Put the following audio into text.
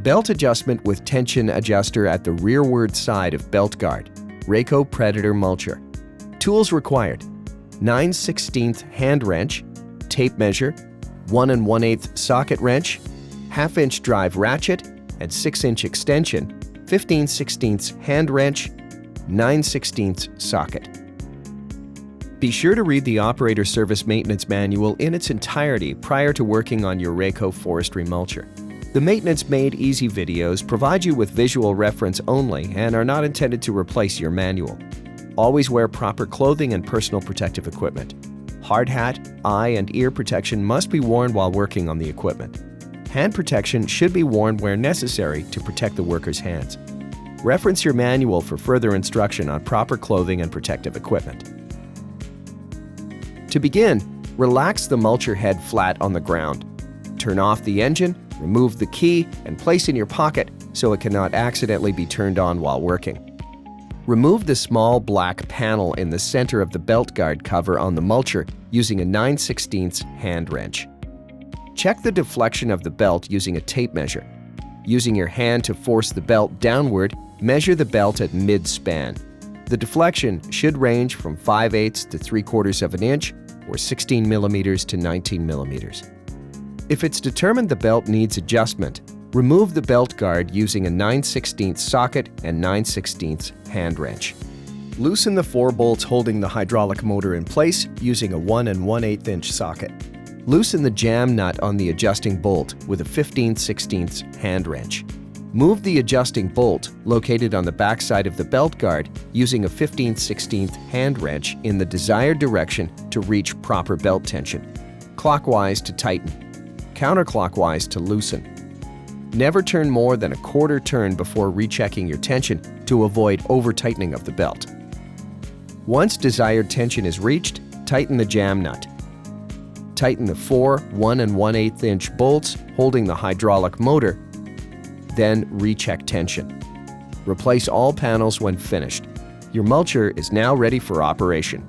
Belt adjustment with tension adjuster at the rearward side of belt guard. Rayco Predator Mulcher. Tools required: 9/16 hand wrench, tape measure, 1 1/8 socket wrench, 1/2 inch drive ratchet and 6-inch extension, 15/16 hand wrench, 9/16 socket. Be sure to read the Operator Service Maintenance Manual in its entirety prior to working on your Rayco Forestry Mulcher. The Maintenance Made Easy videos provide you with visual reference only and are not intended to replace your manual. Always wear proper clothing and personal protective equipment. Hard hat, eye, and ear protection must be worn while working on the equipment. Hand protection should be worn where necessary to protect the worker's hands. Reference your manual for further instruction on proper clothing and protective equipment. To begin, relax the mulcher head flat on the ground. Turn off the engine, remove the key, and place in your pocket so it cannot accidentally be turned on while working. Remove the small black panel in the center of the belt guard cover on the mulcher using a 9/16 hand wrench. Check the deflection of the belt using a tape measure. Using your hand to force the belt downward, measure the belt at mid-span. The deflection should range from 5/8 to 3/4 of an inch or 16 millimeters to 19 millimeters. If it's determined the belt needs adjustment, remove the belt guard using a 9/16 socket and 9/16 hand wrench. Loosen the 4 bolts holding the hydraulic motor in place using a 1 1/8 inch socket. Loosen the jam nut on the adjusting bolt with a 15/16 hand wrench. Move the adjusting bolt, located on the back side of the belt guard, using a 15/16 hand wrench in the desired direction to reach proper belt tension. Clockwise to tighten, counterclockwise to loosen. Never turn more than a 1/4 turn before rechecking your tension to avoid over-tightening of the belt. Once desired tension is reached, tighten the jam nut. Tighten the 4 1 1/8 inch bolts holding the hydraulic motor, then recheck tension. Replace all panels when finished. Your mulcher is now ready for operation.